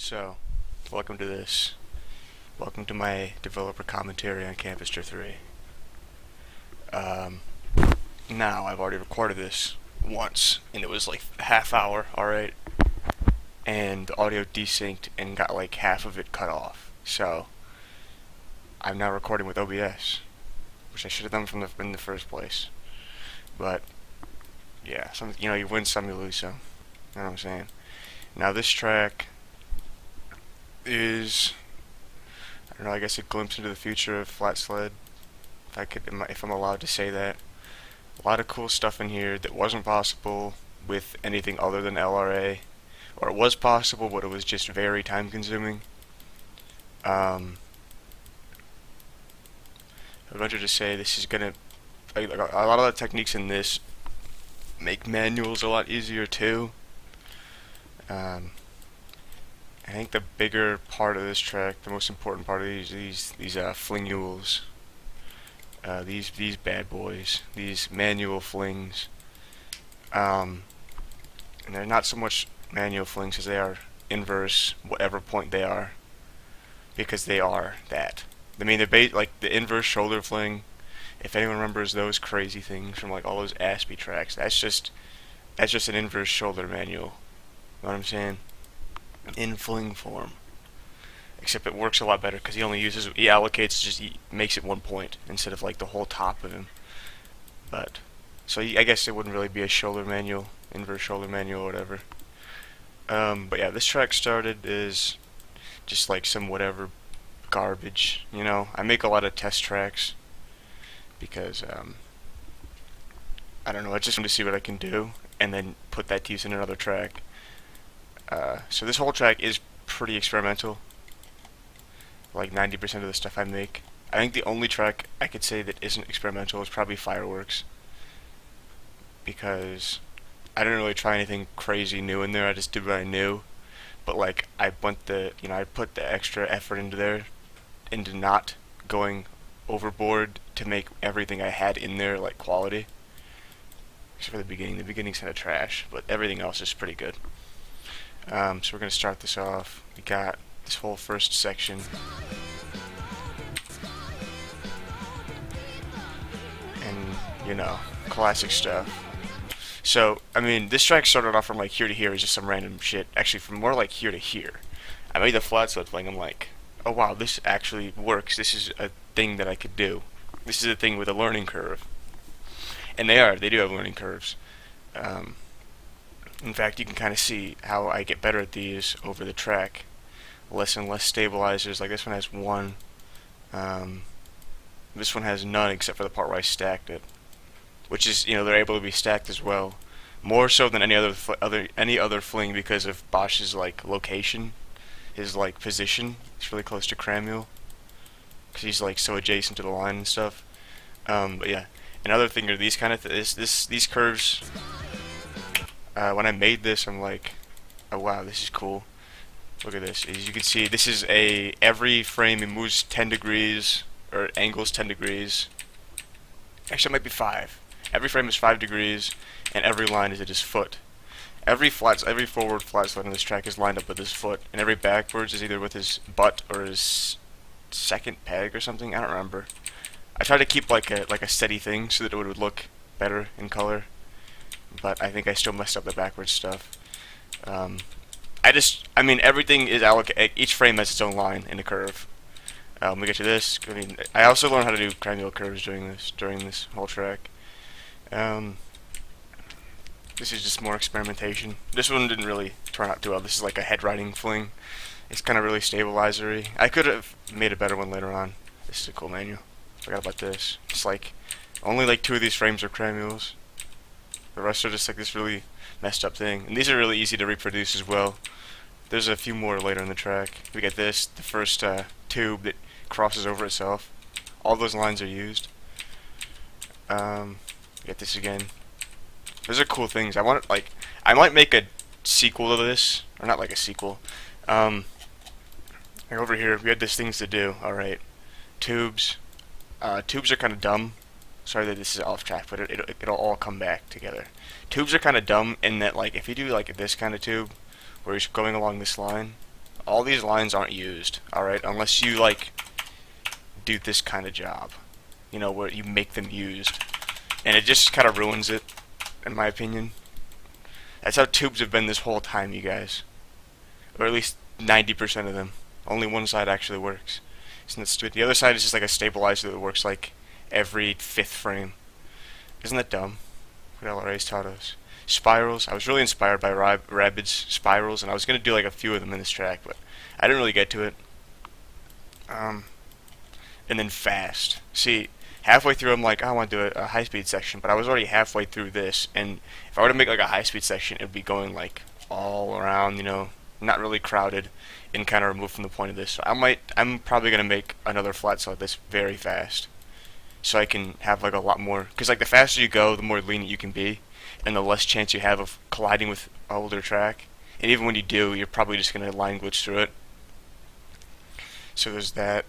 So, welcome to this. Welcome to my developer commentary on Campester 3. Um, Now, I've already recorded this once, and it was like a half hour, alright? And the audio desynced and got like half of it cut off. So, I'm now recording with OBS, which I should have done in the first place. But, yeah, you win some, you lose some. You know what I'm saying? Now, this track is, I don't know, I guess a glimpse into the future of Flat Sled, if I'm allowed to say that. A lot of cool stuff in here that wasn't possible with anything other than LRA, or it was possible, but it was just very time consuming. I would venture to say this is gonna, like, a lot of the techniques in this make manuals a lot easier too. I think the bigger part of this track, the most important part of these flingules, these bad boys, these manual flings, and they're not so much manual flings as they are inverse, whatever point they are, because they are that. I mean, they're like the inverse shoulder fling. If anyone remembers those crazy things from like all those Aspie tracks, that's just an inverse shoulder manual. You know what I'm saying? In fling form. Except it works a lot better because he allocates, he makes it 1 point instead of like the whole top of him. But, so I guess it wouldn't really be a shoulder manual, inverse shoulder manual or whatever. But yeah, this track started as just like some whatever garbage, you know. I make a lot of test tracks because, I don't know, I just want to see what I can do and then put that to use in another track. So this whole track is pretty experimental. Like 90% of the stuff I make. I think the only track I could say that isn't experimental is probably Fireworks. Because I didn't really try anything crazy new in there, I just did what I knew. But like, I put the extra effort into not going overboard to make everything I had in there like quality. Except for the beginning. The beginning's kind of trash, but everything else is pretty good. So we're going to start this off. We got this whole first section. And, you know, classic stuff. So, I mean, this track started off from like here to here is just some random shit. Actually, from more like here to here. I made the flat sled fling. I'm like, oh wow, this actually works. This is a thing that I could do. This is a thing with a learning curve. And they do have learning curves. In fact, you can kind of see how I get better at these over the track. Less and less stabilizers. Like this one has one. This one has none except for the part where I stacked it, which is, you know, they're able to be stacked as well, more so than any other fling because of Bosch's like location, his like position. It's really close to Cramule because he's like so adjacent to the line and stuff. But yeah, another thing are these kind of these curves. When I made this, I'm like, oh wow, this is cool. Look at this. As you can see, this is every frame it moves 10 degrees, or angles 10 degrees. Actually, it might be 5. Every frame is 5 degrees, and every line is at his foot. Every forward flat sled on this track is lined up with his foot, and every backwards is either with his butt or his second peg or something. I don't remember. I tried to keep like a steady thing so that it would look better in color. But I think I still messed up the backwards stuff. I mean, everything is allocated. Each frame has its own line in the curve. We get to this. I mean, I also learned how to do Cramule curves during this whole track. This is just more experimentation. This one didn't really turn out too well. This is like a head riding fling. It's kind of really stabilizery. I could have made a better one later on. This is a cool manual. Forgot about this. It's like only like 2 of these frames are Cramules. The rest are just like this really messed up thing. And these are really easy to reproduce as well. There's a few more later in the track. We get this, the first tube that crosses over itself. All those lines are used. We get this again. Those are cool things. I might make a sequel to this. Or not like a sequel. Like over here, we had these things to do. Alright. Tubes. Tubes are kind of dumb. Sorry that this is off track, but it'll all come back together. Tubes are kind of dumb in that, like, if you do like this kind of tube, where you're going along this line, all these lines aren't used, alright, unless you like do this kind of job, you know, where you make them used, and it just kind of ruins it, in my opinion. That's how tubes have been this whole time, you guys, or at least 90% of them. Only one side actually works. Isn't that stupid? The other side is just like a stabilizer that works like every 5th frame. Isn't that dumb? What LRA's taught us. Spirals. I was really inspired by Rabid's spirals, and I was going to do like a few of them in this track, but I didn't really get to it. And then fast. See, halfway through I'm like, oh, I want to do a high-speed section, but I was already halfway through this, and if I were to make like a high-speed section, it would be going like all around, you know, not really crowded, and kind of removed from the point of this. So I'm probably going to make another flat sled this very fast, so I can have like a lot more, because like the faster you go, the more lenient you can be, and the less chance you have of colliding with an older track. And even when you do, you're probably just going to line glitch through it. So there's that.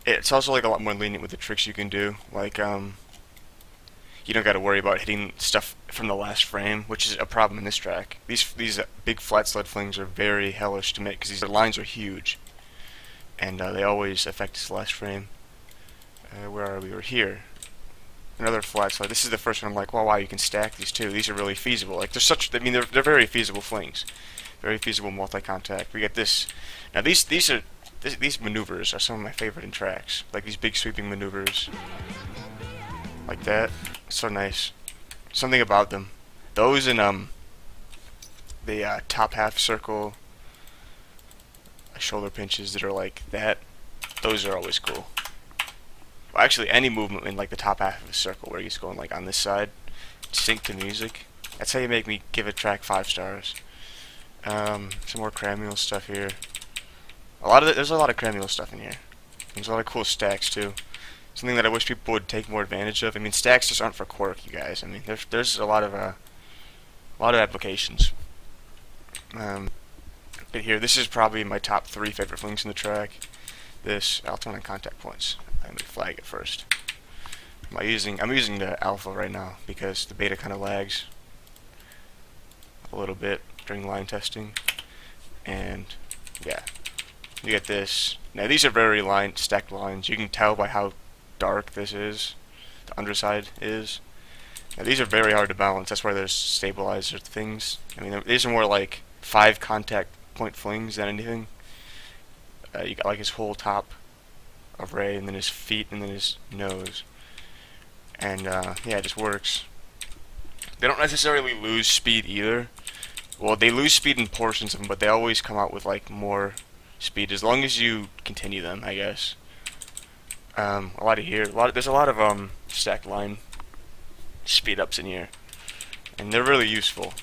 It's also like a lot more lenient with the tricks you can do. Like you don't got to worry about hitting stuff from the last frame, which is a problem in this track. These big flat sled flings are very hellish to make because these lines are huge, and they always affect this last frame. Where are we? We're here. Another flat sled. This is the first one. I'm like, well, wow, you can stack these too. These are really feasible. Like I mean, they're very feasible flings, very feasible multi-contact. We get this. Now these maneuvers are some of my favorite in tracks. Like these big sweeping maneuvers, like that. So nice. Something about them. Those in the top half circle shoulder pinches that are like that. Those are always cool. Well, actually, any movement in like the top half of a circle where he's going like on this side, sync to music. That's how you make me give a track 5 stars. Some more Cramule stuff here. There's a lot of Cramule stuff in here. There's a lot of cool stacks too. Something that I wish people would take more advantage of. I mean, stacks just aren't for quirk, you guys. I mean, there's a lot of applications. But here, this is probably my top 3 favorite flings in the track. I'll turn on contact points. Let me flag it first. I'm using the alpha right now because the beta kind of lags a little bit during line testing, and yeah, you get this. Now these are very stacked lines. You can tell by how dark this is, the underside is. Now these are very hard to balance. That's why there's stabilizer things. I mean, these are more like 5 contact point flings than anything. You got like his whole top array, and then his feet, and then his nose, and yeah, it just works. They don't necessarily lose speed either. Well, they lose speed in portions of them, but they always come out with like more speed as long as you continue them, I guess. A lot of here, there's a lot of stacked line speed ups in here, and they're really useful.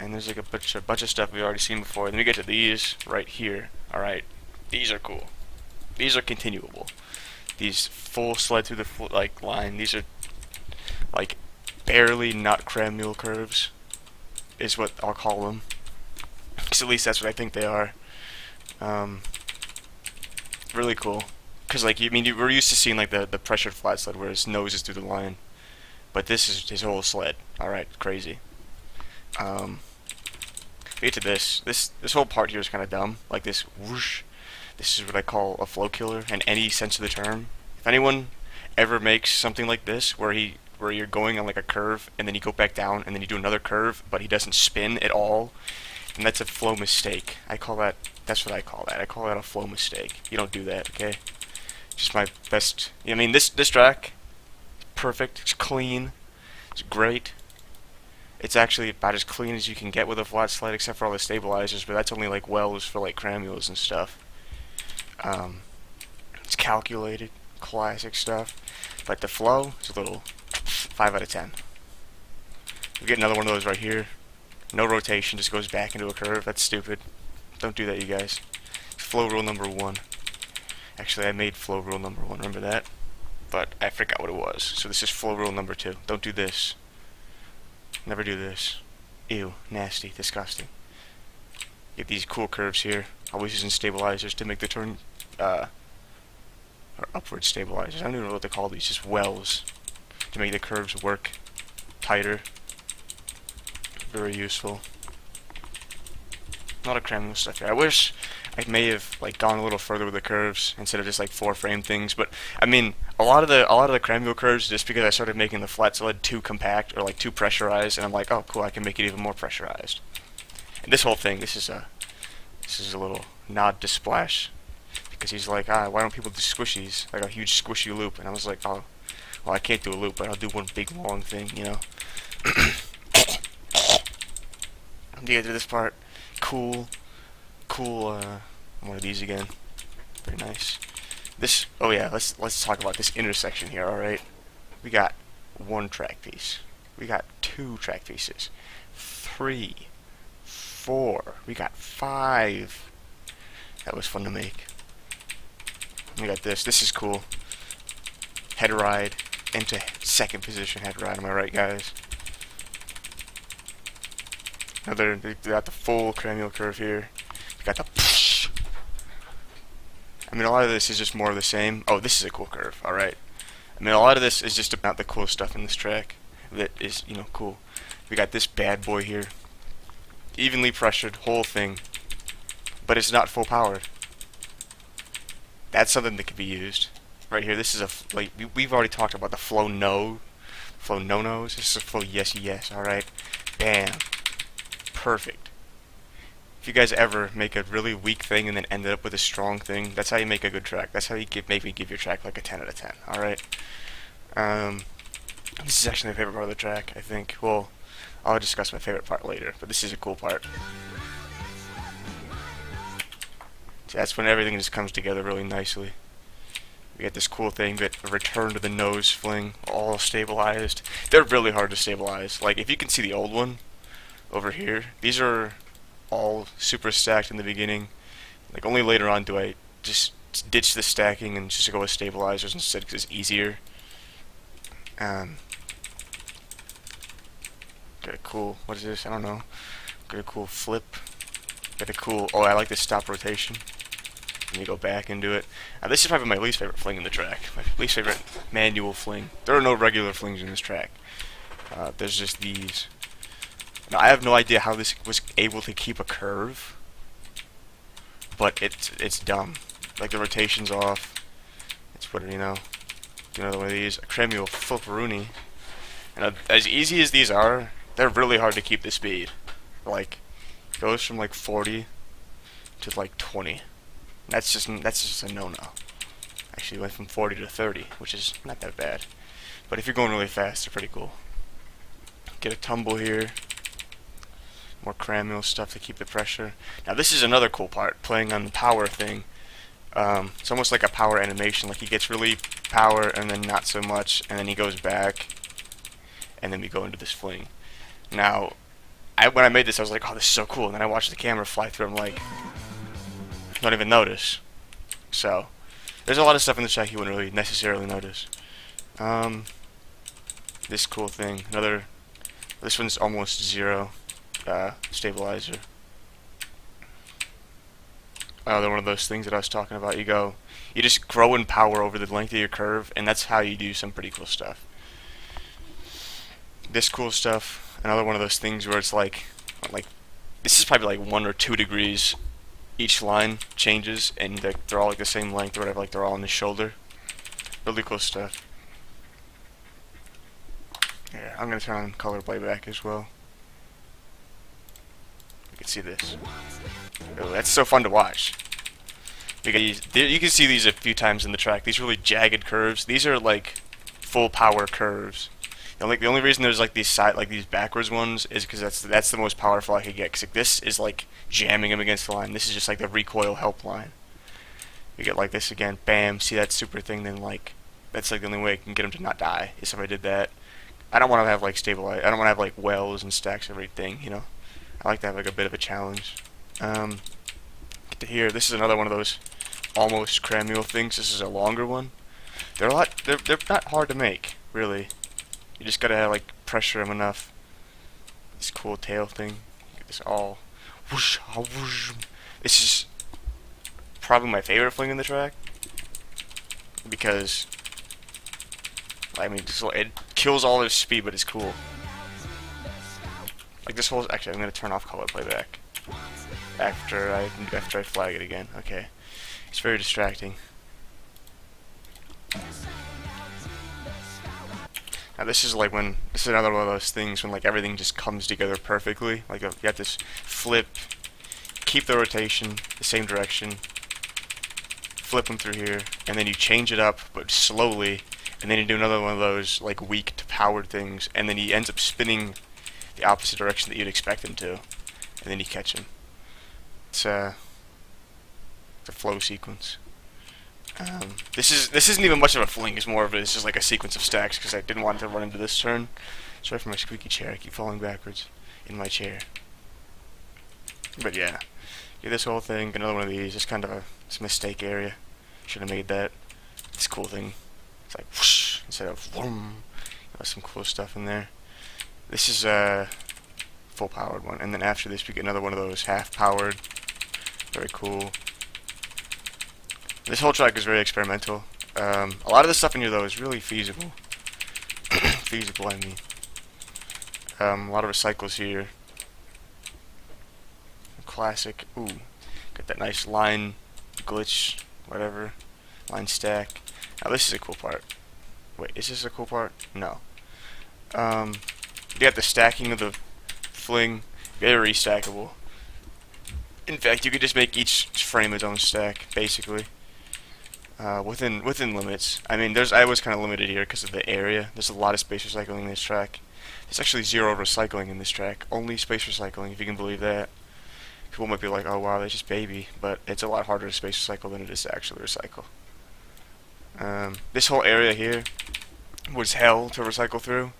And there's like a bunch of stuff we've already seen before. Then we get to these right here. All right, these are cool. These are continuable. These full sled through the line. These are like barely not Cramule curves, is what I'll call them. Because at least that's what I think they are. Really cool. Because like we're used to seeing like the pressured flat sled where his nose is through the line, but this is his whole sled. All right, crazy. We get to this whole part here is kind of dumb. Like this whoosh. This is what I call a flow killer in any sense of the term. If anyone ever makes something like this, where you're going on like a curve and then you go back down and then you do another curve, but he doesn't spin at all, and that's a flow mistake. That's what I call that. I call that a flow mistake. You don't do that, okay? Just my best. I mean, this track, perfect. It's clean. It's great. It's actually about as clean as you can get with a flat sled, except for all the stabilizers. But that's only like wells for like Cramules and stuff. It's calculated, classic stuff, but the flow is a little 5 out of 10. We get another one of those right here. No rotation, just goes back into a curve. That's stupid. Don't do that, you guys. Flow rule number 1. Actually, I made flow rule number 1. Remember that? But I forgot what it was. So this is flow rule number 2. Don't do this. Never do this. Ew, nasty, disgusting. Get these cool curves here. Always using stabilizers to make the turn, or upward stabilizers. I don't even know what they call these. Just wells to make the curves work tighter. Very useful. A lot of cram wheel stuff here. I wish I may have like gone a little further with the curves instead of just like 4-frame things. But I mean, a lot of the cram wheel curves, just because I started making the flat solid too compact or like too pressurized, and I'm like, oh cool, I can make it even more pressurized. And this whole thing, this is a little nod to Splash, because he's like, why don't people do squishies, like a huge squishy loop? And I was like, oh, well, I can't do a loop, but I'll do one big long thing, you know. Do you guys do this part? Cool, one of these again. Very nice. This, oh yeah, let's talk about this intersection here. All right, we got 1 track piece, we got 2 track pieces, 3, 4, we got 5. That was fun to make. We got this. This is cool. Head ride into 2nd position head ride. Am I right, guys? Another. They got the full cranial curve here. We got the. I mean, a lot of this is just more of the same. Oh, this is a cool curve. All right. I mean, a lot of this is just about the cool stuff in this track that is, you know, cool. We got this bad boy here. Evenly pressured, whole thing, but it's not full powered. That's something that could be used. Right here, this is a, like, we've already talked about the flow no-nos. This is a flow yes. Alright, bam, perfect. If you guys ever make a really weak thing and then end up with a strong thing, that's how you make a good track. That's how you maybe give your track like a 10 out of 10. Alright, this is actually my favorite part of the track, I think. Well, I'll discuss my favorite part later, but this is a cool part. See, that's when everything just comes together really nicely. We get this cool thing, that a return to the nose fling, all stabilized. They're really hard to stabilize. Like, if you can see the old one over here, these are all super stacked in the beginning. Like, only later on do I just ditch the stacking and just go with stabilizers instead, because it's easier. Got a cool, what is this? I don't know. Got a cool flip. Got a cool, oh, I like this stop rotation. Let me go back and do it. This is probably my least favorite fling in the track. My least favorite manual fling. There are no regular flings in this track. There's just these. Now, I have no idea how this was able to keep a curve, but it's dumb. Like, the rotation's off. It's what, you know. Do another one of these. A Cremio Flipperoonie. And as easy as these are, they're really hard to keep the speed. Like, it goes from like 40 to like 20. That's just a no-no. Actually, it went from 40 to 30, which is not that bad. But if you're going really fast, they're pretty cool. Get a tumble here. More cram stuff to keep the pressure. Now this is another cool part, playing on the power thing. It's almost like a power animation. Like, he gets really power and then not so much, and then he goes back, and then we go into this fling. Now, when I made this, I was like, oh, this is so cool. And then I watched the camera fly through. I'm like, don't even notice. So, there's a lot of stuff in the track you wouldn't really necessarily notice. This cool thing. This one's almost 0 stabilizer. Another one of those things that I was talking about. You just grow in power over the length of your curve, and that's how you do some pretty cool stuff. This cool stuff. Another one of those things where it's like this is probably like 1 or 2 degrees. Each line changes, and they're all like the same length or whatever, like they're all on the shoulder. Really cool stuff. Yeah, I'm gonna turn on color playback as well. You can see this. Oh, that's so fun to watch. You can see these a few times in the track. These really jagged curves. These are like full power curves. The only reason there's like these backwards ones is because that's the most powerful I could get. Cause like, this is like jamming him against the line. This is just like the recoil help line. You get like this again, bam. See that super thing? Then like that's like the only way I can get him to not die is if I did that. I don't want to have like stabilize. I don't want to have like wells and stacks of everything. You know, I like to have like a bit of a challenge. Get to here. This is another one of those almost cramuel things. This is a longer one. They're not hard to make, really. You just gotta have, like, pressure them enough. This cool tail thing. Get this all whoosh, whoosh. This is probably my favorite fling in the track because I mean, it kills all their speed, but it's cool. Like this whole. Actually, I'm gonna turn off color playback. after I flag it again. Okay, it's very distracting. Now this is another one of those things when like everything just comes together perfectly. Like you have this flip, keep the rotation the same direction, flip them through here, and then you change it up but slowly, and then you do another one of those like weak to powered things, and then he ends up spinning the opposite direction that you'd expect him to, and then you catch him. It's a flow sequence. This isn't even much of a fling. It's more of it's just like a sequence of stacks because I didn't want to run into this turn. Sorry for my squeaky chair. I keep falling backwards in my chair. But yeah, this whole thing. Another one of these. It's kind of a mistake area. Should have made that. This cool thing. It's like whoosh instead of vroom. Some cool stuff in there. This is a full powered one, and then after this we get another one of those half powered. Very cool. This whole track is very experimental. A lot of the stuff in here though is really feasible. Feasible, I mean. A lot of recycles here. Classic. Ooh, got that nice line glitch, whatever. Line stack. Now this is a cool part. Wait, is this a cool part? No. You got the stacking of the fling. Very stackable. In fact, you could just make each frame its own stack, basically. Within limits. I mean, I was kind of limited here because of the area. There's a lot of space recycling in this track. There's actually 0 recycling in this track. Only space recycling, if you can believe that. People might be like, oh wow, that's just baby. But it's a lot harder to space recycle than it is to actually recycle. This whole area here was hell to recycle through.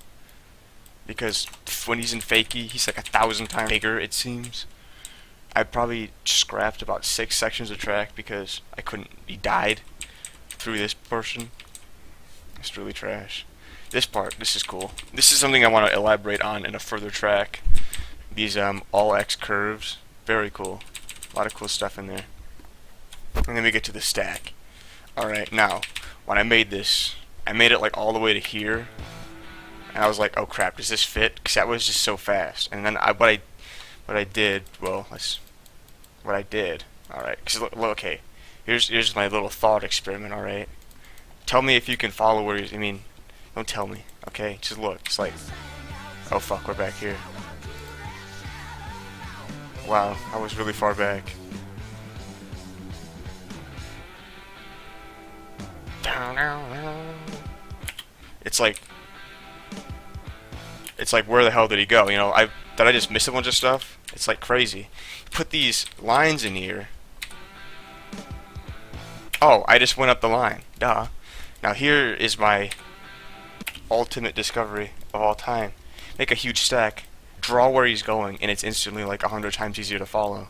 Because when he's in fakie, he's like 1,000 times bigger, it seems. I probably scrapped about 6 sections of track because he died through this portion. It's really trash. This is cool. This is something I want to elaborate on in a further track. These all X curves, very cool. A lot of cool stuff in there. And then we get to the stack. Alright, now, when I made this, I made it like all the way to here. And I was like, oh crap, does this fit? Because that was just so fast. And then what I did, alright, because look, okay, here's my little thought experiment, alright? Tell me if you can follow where I mean, don't tell me, okay? Just look, it's like, oh fuck, we're back here. Wow, I was really far back. It's like, where the hell did he go? You know, did I just miss a bunch of stuff? It's like crazy. Put these lines in here. Oh, I just went up the line. Duh. Now here is my ultimate discovery of all time. Make a huge stack. Draw where he's going, and it's instantly like 100 times easier to follow.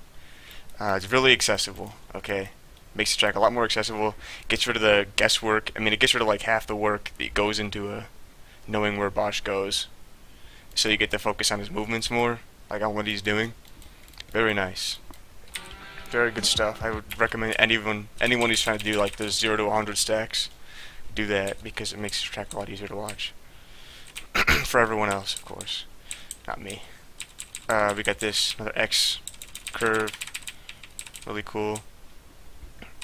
It's really accessible. Okay. Makes the track a lot more accessible. Gets rid of the guesswork. I mean, it gets rid of like half the work that goes into knowing where Bosch goes. So you get to focus on his movements more, like on what he's doing. Very nice. Very good stuff. I would recommend anyone who's trying to do like those 0 to 100 stacks, do that because it makes the track a lot easier to watch. For everyone else, of course. Not me. We got this, another X curve. Really cool.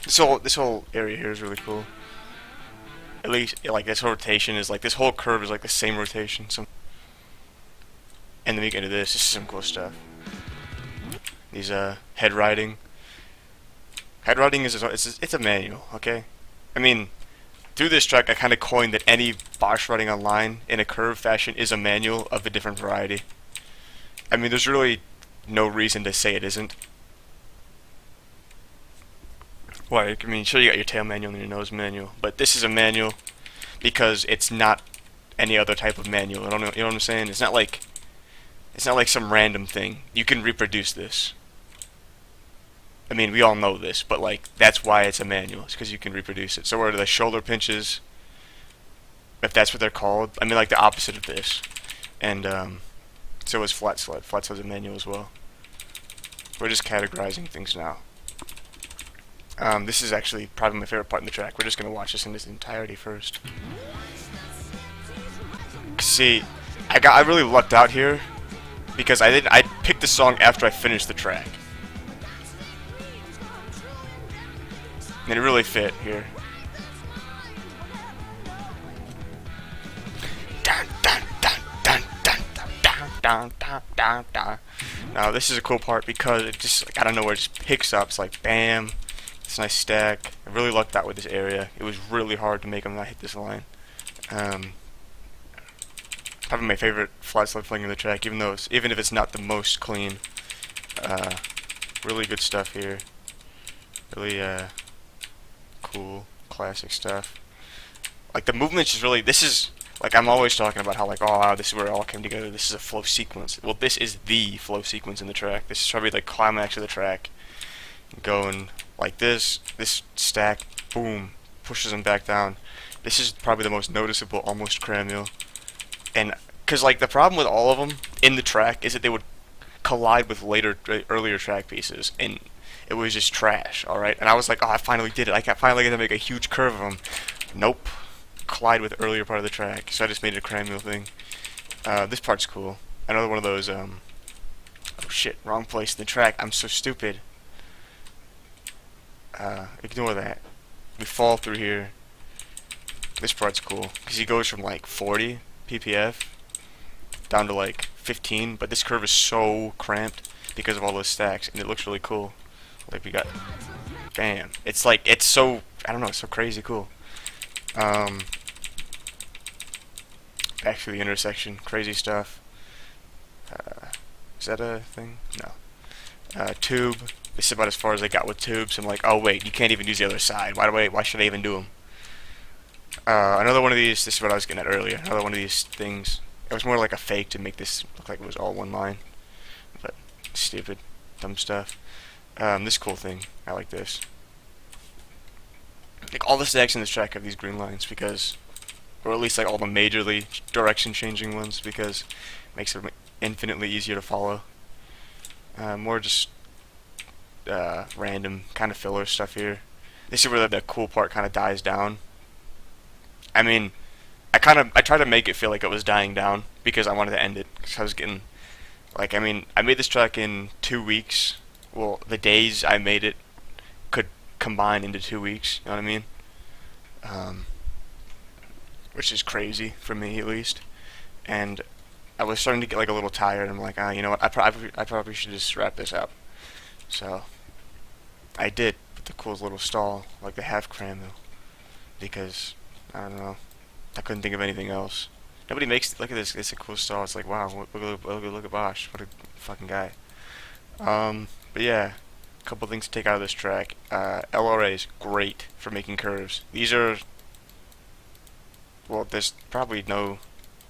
This whole area here is really cool. At least, like, this rotation is like, this whole curve is like the same rotation. And then we get into this. This is some cool stuff. These head riding. Head riding is it's a manual, okay? I mean, through this track, I kind of coined that any Bosch riding online in a curve fashion is a manual of a different variety. I mean, there's really no reason to say it isn't. Why? I mean, sure, you got your tail manual and your nose manual, but this is a manual because it's not any other type of manual. I don't know, you know what I'm saying? It's not like some random thing. You can reproduce this. I mean, we all know this, but like that's why it's a manual. It's because you can reproduce it. So where the shoulder pinches, if that's what they're called, I mean like the opposite of this. And so is flat sled. Flat sled's a manual as well. We're just categorizing things now. This is actually probably my favorite part in the track. We're just gonna watch this in its entirety first. See, I really lucked out here because I picked the song after I finished the track. And it really fit here. Dun, dun, dun, dun, dun, dun, dun, dun, dun, dun. Now this is a cool part because it just like out of nowhere just picks up. It's like bam, it's a nice stack. I really lucked out with this area. It was really hard to make them not hit this line. Probably my favorite flat slide fling in the track, even if it's not the most clean. Really good stuff here. Really cool, classic stuff. Like the movement's just really. This is like I'm always talking about how like oh wow, this is where it all came together. This is a flow sequence. Well, this is the flow sequence in the track. This is probably the climax of the track. Going like this stack, boom, pushes them back down. This is probably the most noticeable almost cram meal. And because like the problem with all of them in the track is that they would collide with earlier track pieces, and it was just trash. All right, and I was like, oh, I finally did it. Finally get to make a huge curve of them. Nope, collide with the earlier part of the track. So I just made it a cram meal thing. This part's cool. Another one of those. Oh shit, wrong place in the track. I'm so stupid. Ignore that. We fall through here. This part's cool because he goes from like 40 ppf down to like 15, but this curve is so cramped because of all those stacks, and it looks really cool. Like we got, bam. It's like it's so I don't know, it's so crazy cool. Back through the intersection, crazy stuff. Is that a thing? No. Tube. This is about as far as I got with tubes. I'm like, oh wait, you can't even use the other side. Why should I even do them? Another one of these. This is what I was getting at earlier. Another one of these things. It was more like a fake to make this look like it was all one line, but stupid, dumb stuff. This cool thing. I like this. Like all the stacks in this track have these green lines because, or at least like all the majorly direction changing ones because it makes it infinitely easier to follow. More just random kind of filler stuff here. This is where the cool part kind of dies down. I mean, I tried to make it feel like it was dying down because I wanted to end it. Cause I was getting, like, I mean, I made this track in 2 weeks. Well, the days I made it could combine into 2 weeks. You know what I mean? Which is crazy for me at least. And I was starting to get like a little tired. I'm like, you know what? I probably should just wrap this up. So I did with the cool little stall, like the half cram though, because I don't know, I couldn't think of anything else. Nobody makes. Look at this. It's a cool stall. It's like wow. Look at Bosch. What a fucking guy. But yeah, a couple things to take out of this track. LRA is great for making curves. These are. Well, there's probably no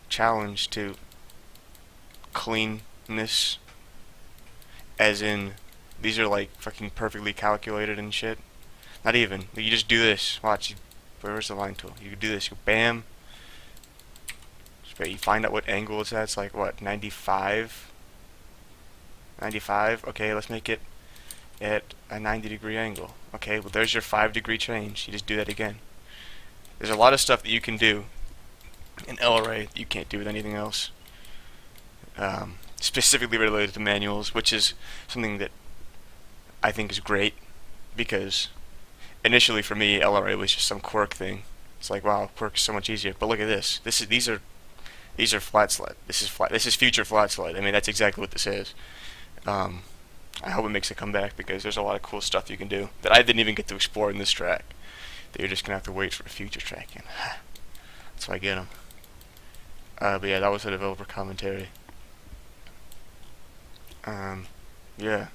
challenge to cleanness, as in these are like fucking perfectly calculated and shit. Not even. You just do this. Watch. Where's the line tool? You can do this. You bam. You find out what angle it's at. It's like what, 95? 95. Okay, let's make it at a 90-degree angle. Okay, well there's your 5-degree change. You just do that again. There's a lot of stuff that you can do in LRA that you can't do with anything else. Specifically related to manuals, which is something that I think is great because initially for me LRA was just some quirk thing. It's like wow, quirk is so much easier. But look at this. These are flat slide. This is future flat slide. I mean that's exactly what this is. I hope it makes a comeback because there's a lot of cool stuff you can do that I didn't even get to explore in this track. That you're just gonna have to wait for a future track in. That's why I get them. But yeah, that was the developer commentary. Yeah.